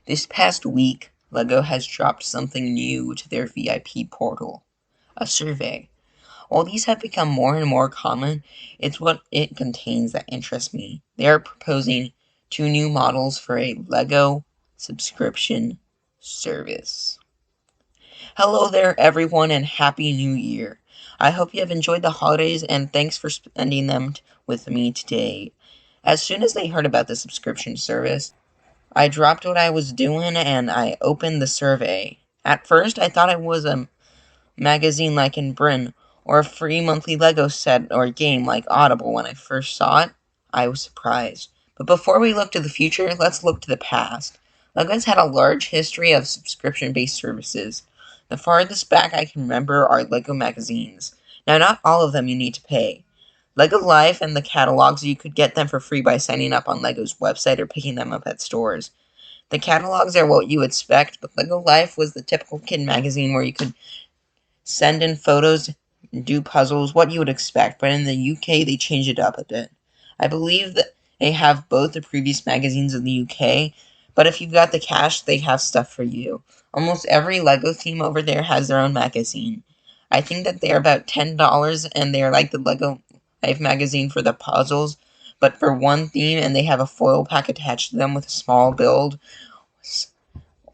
This past week, LEGO has dropped something new to their VIP portal, a survey. While these have become more and more common, it's what it contains that interests me. They are proposing 2 new models for a LEGO subscription service. Hello there, everyone, and Happy New Year. I hope you have enjoyed the holidays, and thanks for spending them with me today. As soon as they heard about the subscription service, I dropped what I was doing and I opened the survey. At first, I thought it was a magazine like in Bryn, or a free monthly LEGO set or game like Audible. When I first saw it, I was surprised. But before we look to the future, let's look to the past. LEGO's had a large history of subscription-based services. The farthest back I can remember are LEGO magazines. Now, not all of them you need to pay. LEGO Life and the catalogs, you could get them for free by signing up on LEGO's website or picking them up at stores. The catalogs are what you expect, but LEGO Life was the typical kid magazine where you could send in photos, do puzzles, what you would expect, but in the UK they changed it up a bit. I believe that they have both the previous magazines in the UK, but if you've got the cash, they have stuff for you. Almost every LEGO theme over there has their own magazine. I think that they're about $10, and they're like the LEGO Life magazine for the puzzles, but for one theme, and they have a foil pack attached to them with a small build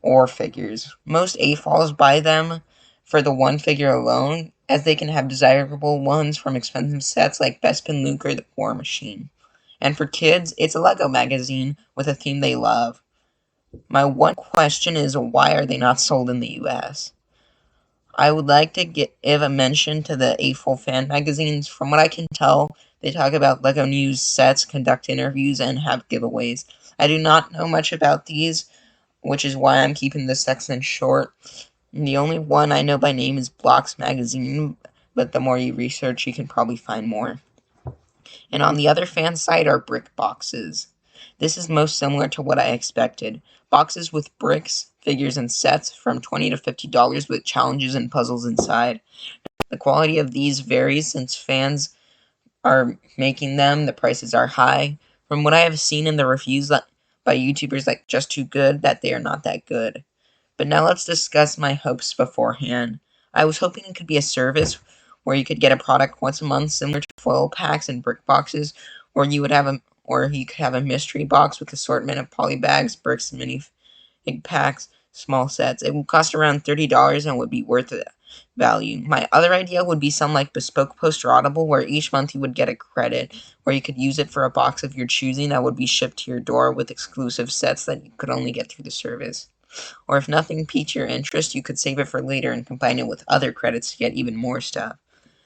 or figures. Most AFOLs buy them for the one figure alone, as they can have desirable ones from expensive sets like Bespin Luke or the War Machine. And for kids, it's a LEGO magazine with a theme they love. My one question is, why are they not sold in the US? I would like to give a mention to the AFOL fan magazines. From what I can tell, they talk about LEGO news, sets, conduct interviews, and have giveaways. I do not know much about these, which is why I'm keeping this section short. The only one I know by name is Blocks Magazine, but the more you research, you can probably find more. And on the other fan side are brick boxes. This is most similar to what I expected. Boxes with bricks, figures, and sets from $20 to $50 with challenges and puzzles inside. The quality of these varies since fans are making them, the prices are high. From what I have seen in the reviews by YouTubers like Just Too Good, that they are not that good. But now let's discuss my hopes beforehand. I was hoping it could be a service where you could get a product once a month similar to foil packs and brick boxes, or you could have a mystery box with assortment of poly bags, bricks, mini big packs, small sets. It would cost around $30 and would be worth the value. My other idea would be some like bespoke poster Audible, where each month you would get a credit, where you could use it for a box of your choosing that would be shipped to your door with exclusive sets that you could only get through the service. Or if nothing piqued your interest, you could save it for later and combine it with other credits to get even more stuff.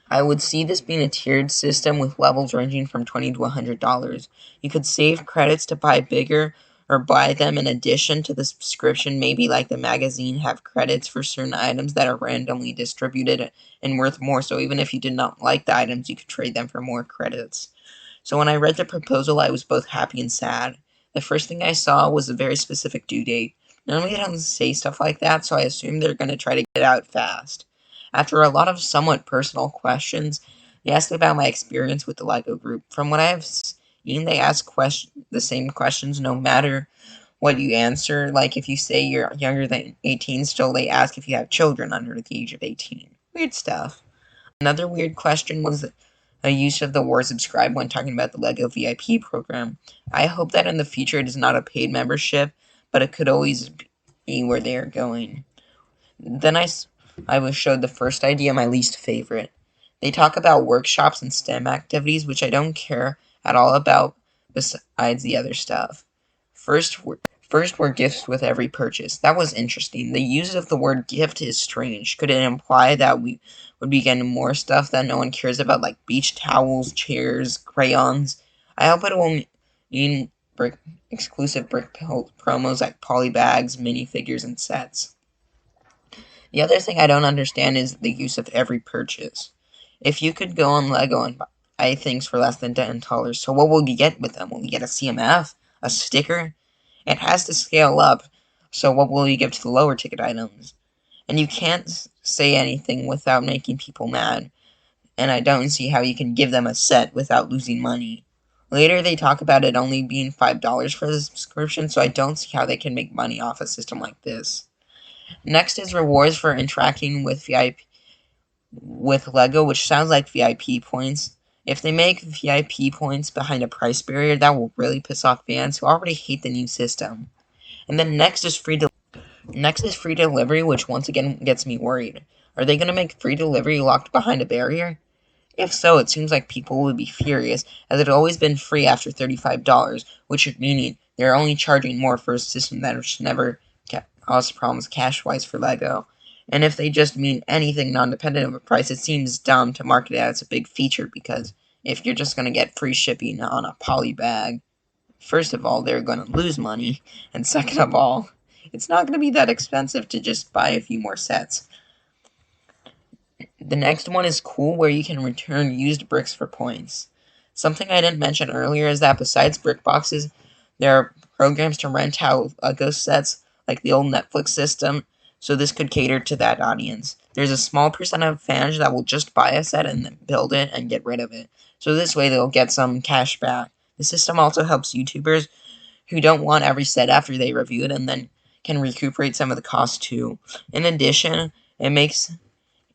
I would see this being a tiered system with levels ranging from $20 to $100. You could save credits to buy bigger or buy them in addition to the subscription, maybe like the magazine have credits for certain items that are randomly distributed and worth more, so even if you did not like the items, you could trade them for more credits. So when I read the proposal, I was both happy and sad. The first thing I saw was a very specific due date. Normally, they don't say stuff like that, so I assume they're going to try to get it out fast. After a lot of somewhat personal questions, they asked about my experience with the LEGO group. From what I have seen, they ask the same questions no matter what you answer. Like, if you say you're younger than 18, still they ask if you have children under the age of 18. Weird stuff. Another weird question was a use of the word subscribe when talking about the LEGO VIP program. I hope that in the future it is not a paid membership, but it could always be where they are going. Then I was showed the first idea, my least favorite. They talk about workshops and STEM activities, which I don't care at all about besides the other stuff. First were gifts with every purchase. That was interesting. The use of the word gift is strange. Could it imply that we would be getting more stuff that no one cares about, like beach towels, chairs, crayons? I hope it will mean exclusive brick promos like poly bags, minifigures, and sets. The other thing I don't understand is the use of every purchase. If you could go on LEGO and buy things for less than $10, so what will you get with them? Will you get a CMF? A sticker? It has to scale up, so what will you give to the lower ticket items? And you can't say anything without making people mad, and I don't see how you can give them a set without losing money. Later, they talk about it only being $5 for the subscription, so I don't see how they can make money off a system like this. Next is rewards for interacting with VIP with LEGO, which sounds like VIP points. If they make VIP points behind a price barrier, that will really piss off fans who already hate the new system. And then next is free delivery, which once again gets me worried. Are they going to make free delivery locked behind a barrier? If so, it seems like people would be furious, as it had always been free after $35, which meaning they're only charging more for a system that has never caused problems cash-wise for LEGO. And if they just mean anything non-dependent of a price, it seems dumb to market it as a big feature, because if you're just going to get free shipping on a poly bag, first of all, they're going to lose money, and second of all, it's not going to be that expensive to just buy a few more sets. The next one is cool, where you can return used bricks for points. Something I didn't mention earlier is that besides brick boxes, there are programs to rent out LEGO sets, like the old Netflix system, so this could cater to that audience. There's a small percent of fans that will just buy a set and then build it and get rid of it, so this way they'll get some cash back. The system also helps YouTubers who don't want every set after they review it and then can recuperate some of the cost too. In addition, it makes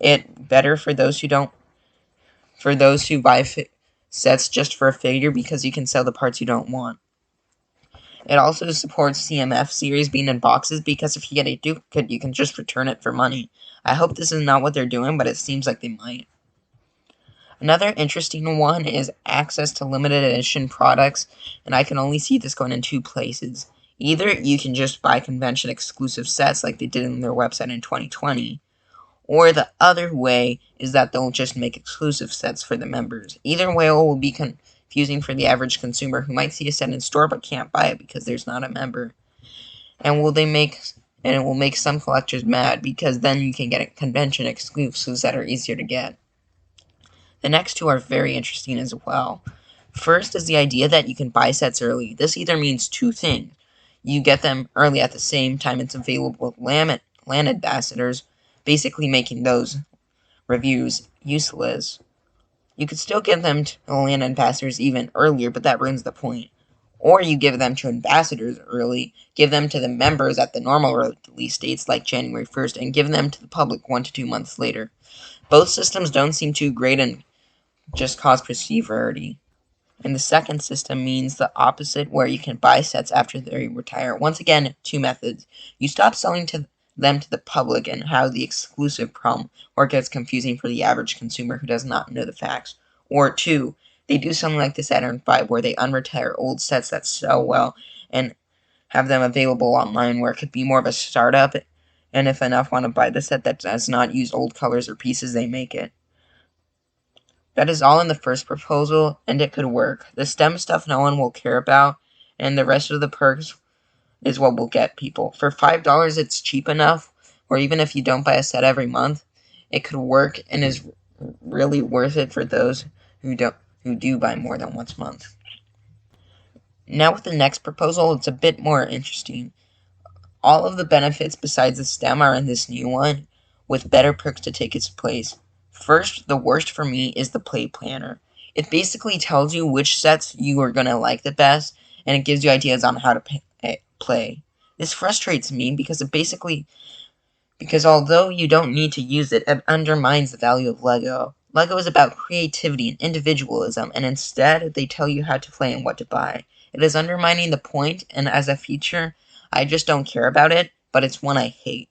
it better for those who buy sets just for a figure, because you can sell the parts you don't want. It also supports CMF series being in boxes, because if you get a duplicate, you can just return it for money. I hope this is not what they're doing, but it seems like they might. Another interesting one is access to limited edition products, and I can only see this going in two places. Either you can just buy convention exclusive sets like they did on their website in 2020, or the other way is that they'll just make exclusive sets for the members. Either way will be confusing for the average consumer who might see a set in store but can't buy it because there's not a member. And it will make some collectors mad, because then you can get convention exclusives that are easier to get. The next two are very interesting as well. First is the idea that you can buy sets early. This either means two things. You get them early at the same time it's available with LAN ambassadors, basically making those reviews useless. You could still give them to LAN ambassadors even earlier, but that ruins the point. Or you give them to ambassadors early, give them to the members at the normal release dates like January 1st, and give them to the public 1 to 2 months later. Both systems don't seem too great and just cause perceived rarity. And the second system means the opposite, where you can buy sets after they retire. Once again, two methods. You stop selling them to the public and have the exclusive problem, or it gets confusing for the average consumer who does not know the facts. Or two, they do something like this at Earn 5, where they unretire old sets that sell well and have them available online, where it could be more of a startup, and if enough want to buy the set that does not use old colors or pieces, they make it. That is all in the first proposal, and it could work. The STEM stuff no one will care about, and the rest of the perks is what will get people. For $5, it's cheap enough, or even if you don't buy a set every month, it could work and is really worth it for those who do buy more than once a month. Now with the next proposal, it's a bit more interesting. All of the benefits besides the STEM are in this new one, with better perks to take its place. First, the worst for me is the play planner. It basically tells you which sets you are going to like the best, and it gives you ideas on how to play. This frustrates me because although you don't need to use it, it undermines the value of LEGO. LEGO is about creativity and individualism, and instead they tell you how to play and what to buy. It is undermining the point, and as a feature, I just don't care about it, but it's one I hate.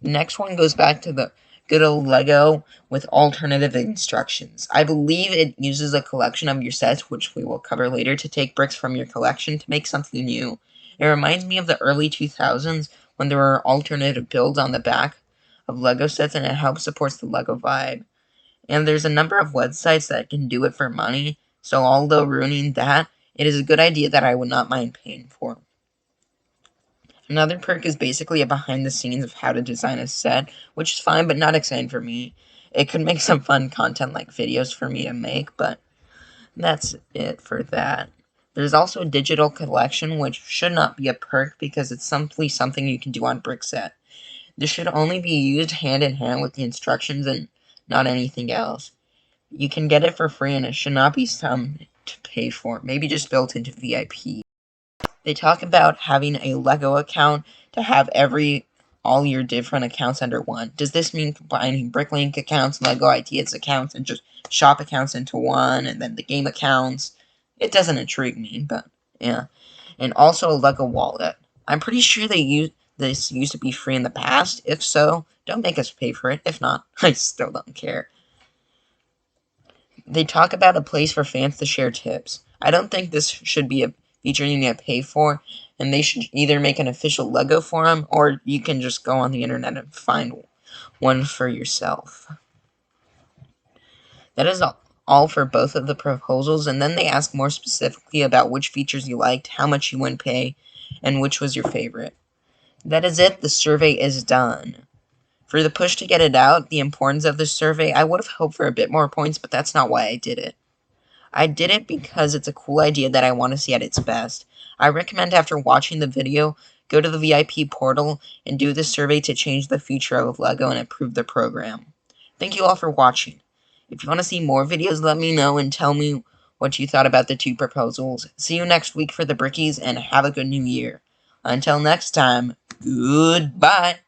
The next one goes back to the good old LEGO with alternative instructions. I believe it uses a collection of your sets, which we will cover later, to take bricks from your collection to make something new. It reminds me of the early 2000s when there were alternative builds on the back of LEGO sets, and it helps supports the LEGO vibe. And there's a number of websites that can do it for money, so although ruining that, it is a good idea that I would not mind paying for. Another perk is basically a behind the scenes of how to design a set, which is fine but not exciting for me. It could make some fun content like videos for me to make, but that's it for that. There's also a digital collection, which should not be a perk because it's simply something you can do on Brickset. This should only be used hand in hand with the instructions and not anything else. You can get it for free, and it should not be something to pay for. Maybe just built into VIP. They talk about having a Lego account to have all your different accounts under one. Does this mean combining Bricklink accounts, Lego Ideas accounts, and just shop accounts into one, and then the game accounts? It doesn't intrigue me, but yeah. And also a Lego wallet. I'm pretty sure this used to be free in the past. If so, don't make us pay for it. If not, I still don't care. They talk about a place for fans to share tips. I don't think this should be a feature you need to pay for, and they should either make an official Lego forum, or you can just go on the internet and find one for yourself. That is all for both of the proposals, and then they ask more specifically about which features you liked, how much you would pay, and which was your favorite. That is it. The survey is done. For the push to get it out, the importance of this survey, I would have hoped for a bit more points, but that's not why I did it. I did it because it's a cool idea that I want to see at its best. I recommend after watching the video, go to the VIP portal and do this survey to change the future of LEGO and improve the program. Thank you all for watching. If you want to see more videos, let me know and tell me what you thought about the two proposals. See you next week for the Brickies, and have a good new year. Until next time, goodbye.